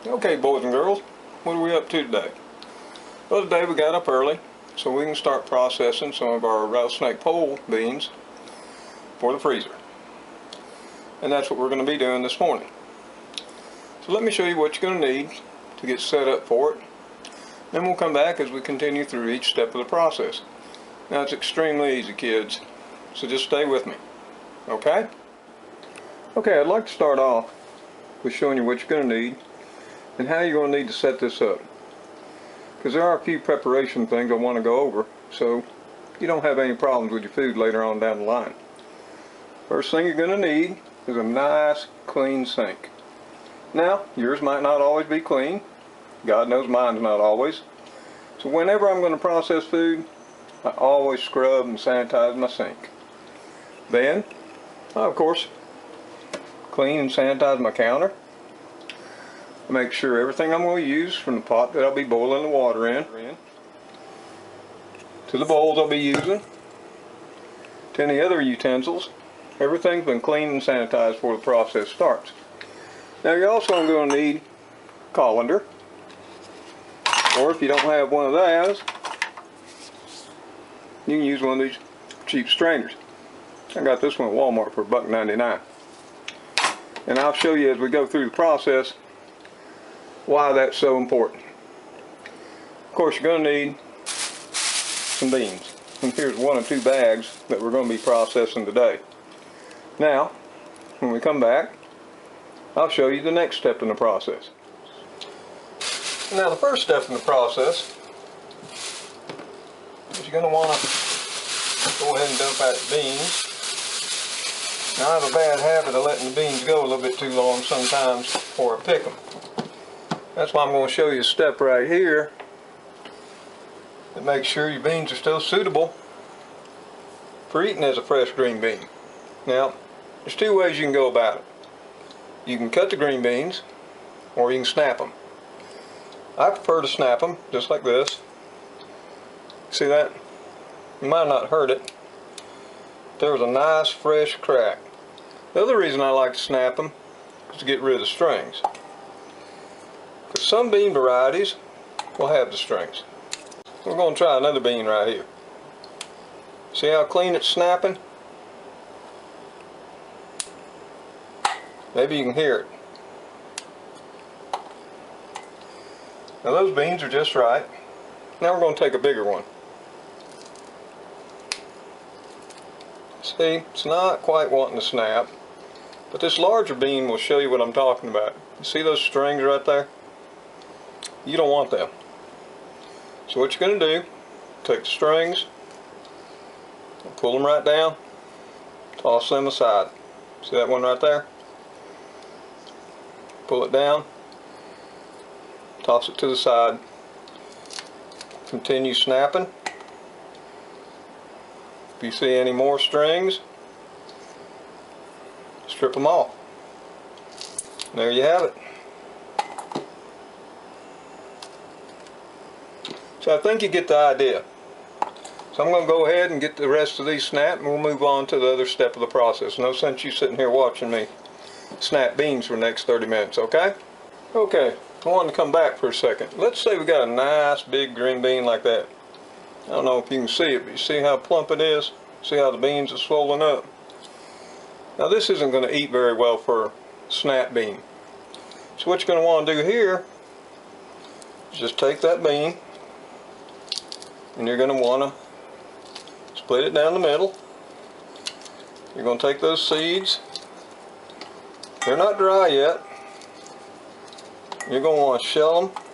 Okay, boys and girls, what are we up to today? Well, today we got up early so we can start processing some of our rattlesnake pole beans for the freezer. And that's what we're going to be doing this morning. So let me show you what you're going to need to get set up for it. Then we'll come back as we continue through each step of the process. Now it's extremely easy, kids, so just stay with me, okay? Okay, I'd like to start off with showing you what you're going to need and how you're going to need to set this up. Because there are a few preparation things I want to go over so you don't have any problems with your food later on down the line. First thing you're going to need is a nice clean sink. Now, yours might not always be clean. God knows mine's not always. So whenever I'm going to process food, I always scrub and sanitize my sink. Then, of course, clean and sanitize my counter. Make sure everything I'm going to use, from the pot that I'll be boiling the water in, to the bowls I'll be using, to any other utensils, everything's been cleaned and sanitized before the process starts. Now you're also going to need a colander, or if you don't have one of those, you can use one of these cheap strainers. I got this one at Walmart for $1.99. And I'll show you as we go through the process why that's so important. Of course, you're going to need some beans. And here's one of two bags that we're going to be processing today. Now, when we come back, I'll show you the next step in the process. Now, the first step in the process is you're going to want to go ahead and dump out the beans. Now, I have a bad habit of letting the beans go a little bit too long sometimes before I pick them. That's why I'm going to show you a step right here that makes sure your beans are still suitable for eating as a fresh green bean. Now, there's two ways you can go about it. You can cut the green beans, or you can snap them. I prefer to snap them, just like this. See that? You might not have heard it. There was a nice fresh crack. The other reason I like to snap them is to get rid of the strings. Because some bean varieties will have the strings. We're going to try another bean right here. See how clean it's snapping? Maybe you can hear it. Now those beans are just right. Now we're going to take a bigger one. See, it's not quite wanting to snap, but this larger bean will show you what I'm talking about. You see those strings right there? You don't want them. So what you're going to do, take the strings, pull them right down, toss them aside. See that one right there? Pull it down, toss it to the side, continue snapping. If you see any more strings, strip them off. There you have it. So I think you get the idea. So I'm going to go ahead and get the rest of these snapped, and we'll move on to the other step of the process. No sense you sitting here watching me snap beans for the next 30 minutes, okay? Okay, I wanted to come back for a second. Let's say we got a nice big green bean like that. I don't know if you can see it, but you see how plump it is? See how the beans are swollen up? Now this isn't going to eat very well for a snap bean. So what you're going to want to do here is just take that bean, and you're going to want to split it down the middle. You're going to take those seeds. They're not dry yet. You're going to want to shell them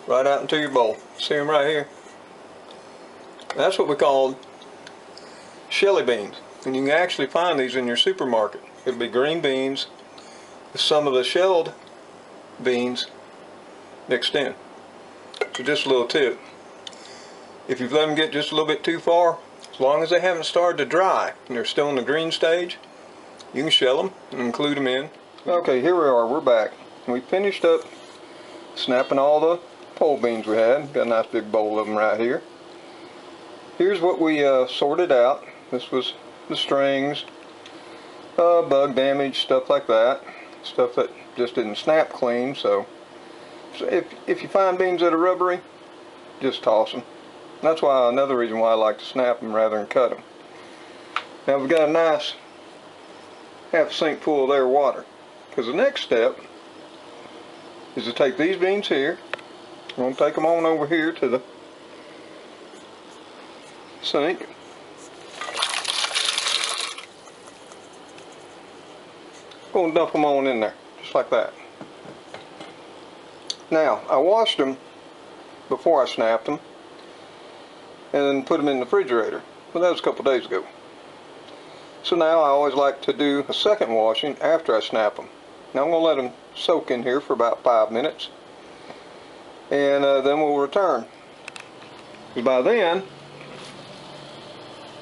right out into your bowl. See them right here? That's what we call shelly beans. And you can actually find these in your supermarket. It'll be green beans with some of the shelled beans mixed in. So just a little tip. If you've let them get just a little bit too far, as long as they haven't started to dry and they're still in the green stage, you can shell them and include them in. Okay, here we are, we're back. We finished up snapping all the pole beans we had. Got a nice big bowl of them right here. Here's what we sorted out. This was the strings, bug damage, stuff like that. Stuff that just didn't snap clean. So if you find beans that are rubbery, just toss them. That's why, another reason why I like to snap them rather than cut them. Now we've got a nice half a sink full of their water, because the next step is to take these beans here. I'm going to take them on over here to the sink. Going to dump them on in there, just like that. Now, I washed them before I snapped them, and then put them in the refrigerator. But that was a couple days ago. So now I always like to do a second washing after I snap them. Now I'm going to let them soak in here for about 5 minutes, and then we'll return. By then,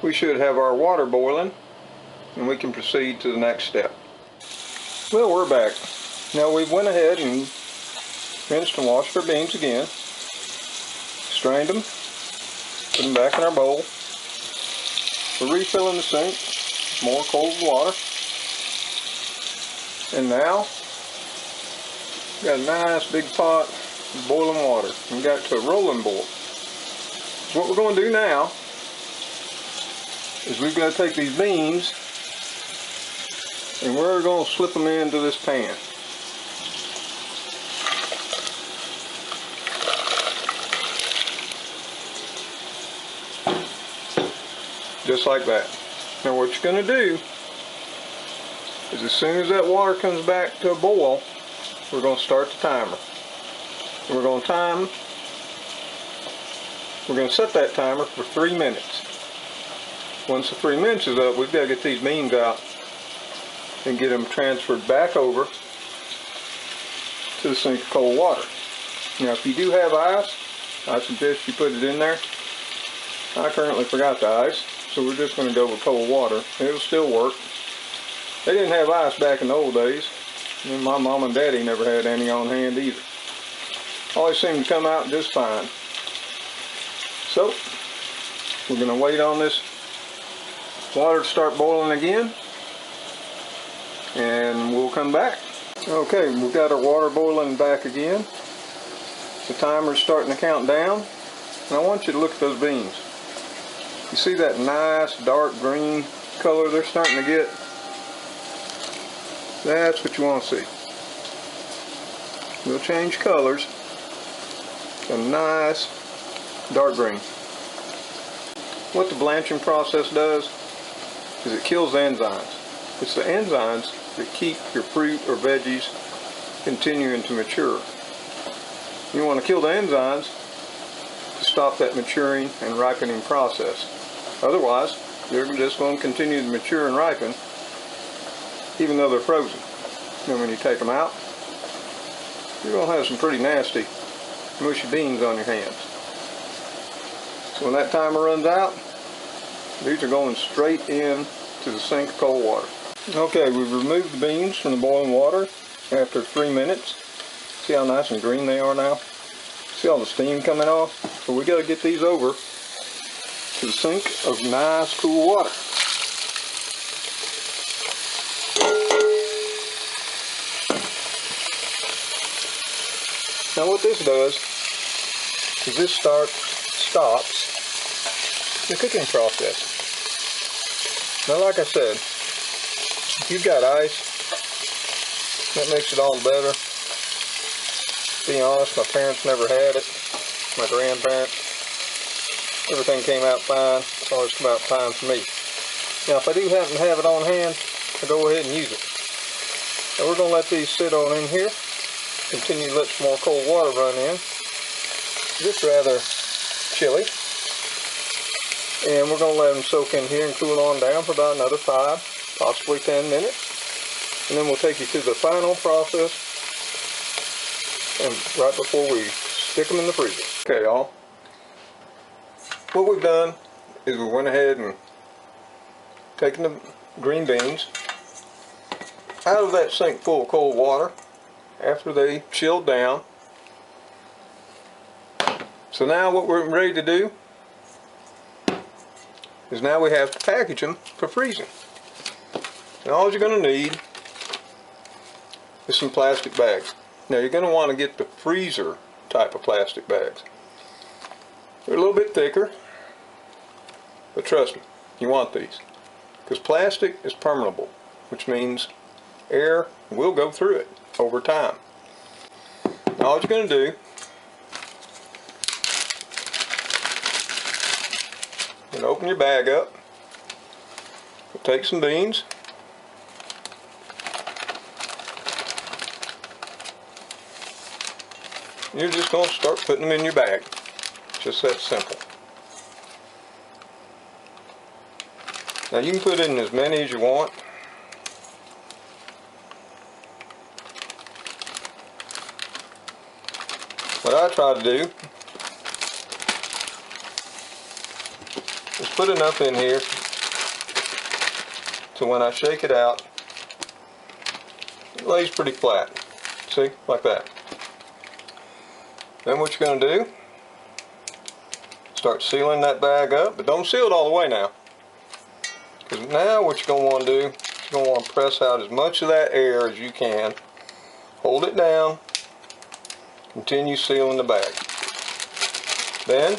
we should have our water boiling, and we can proceed to the next step. Well, we're back. Now we went ahead and rinsed and washed our beans again, strained them, put them back in our bowl. We're refilling the sink with more cold water. And now, got a nice big pot of boiling water. We got to a rolling boil. So what we're going to do now is we've got to take these beans and we're going to slip them into this pan. Just like that. Now what you're going to do is, as soon as that water comes back to a boil, we're going to start the timer. And we're going to set that timer for 3 minutes. Once the 3 minutes is up, we've got to get these beans out and get them transferred back over to the sink of cold water. Now if you do have ice, I suggest you put it in there. I currently forgot the ice, so we're just going to go with cold water. It'll still work. They didn't have ice back in the old days, and my mom and daddy never had any on hand either. Always seemed to come out just fine. So we're going to wait on this water to start boiling again, and we'll come back. Okay, we've got our water boiling back again. The timer's starting to count down, and I want you to look at those beans. You see that nice dark green color they're starting to get? That's what you want to see. They'll change colors to a nice dark green. What the blanching process does is it kills enzymes. It's the enzymes that keep your fruit or veggies continuing to mature. You want to kill the enzymes to stop that maturing and ripening process. Otherwise, they're just going to continue to mature and ripen even though they're frozen. Then when you take them out, you're going to have some pretty nasty, mushy beans on your hands. So when that timer runs out, these are going straight in to the sink of cold water. Okay, we've removed the beans from the boiling water after 3 minutes. See how nice and green they are now? See all the steam coming off? So we got to get these over to the sink of nice cool water. Now what this does is this stops the cooking process. Now like I said, if you've got ice, that makes it all better. To be honest, my parents never had it. My grandparents. Everything came out fine. It's always come out fine for me. Now if I do happen to have it on hand, I'll go ahead and use it. Now we're going to let these sit on in here. Continue to let some more cold water run in. Just rather chilly. And we're going to let them soak in here and cool on down for about another 5, possibly 10 minutes. And then we'll take you through the final process, and right before we stick them in the freezer. Okay, y'all. What we've done is we went ahead and taken the green beans out of that sink full of cold water after they chilled down. So now what we're ready to do is now we have to package them for freezing. And all you're going to need is some plastic bags. Now you're going to want to get the freezer type of plastic bags. They're a little bit thicker, but trust me, you want these. Because plastic is permeable, which means air will go through it over time. Now all you're going to do, you're going to open your bag up, take some beans, you're just going to start putting them in your bag. Just that simple. Now you can put in as many as you want. What I try to do is put enough in here so when I shake it out, it lays pretty flat. See? Like that. Then what you're going to do, start sealing that bag up, but don't seal it all the way now. Because now what you're going to want to do, you're going to want to press out as much of that air as you can. Hold it down. Continue sealing the bag. Then,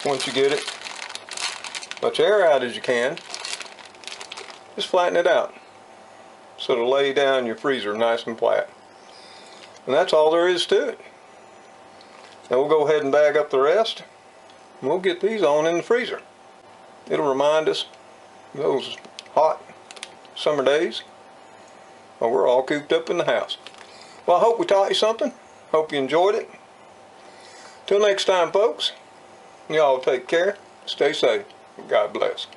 once you get it, much air out as you can, just flatten it out. So it'll lay down your freezer nice and flat. And that's all there is to it. Now we'll go ahead and bag up the rest. And we'll get these on in the freezer. It'll remind us of those hot summer days while we're all cooped up in the house. Well, I hope we taught you something. Hope you enjoyed it. Till next time, folks. Y'all take care. Stay safe. God bless.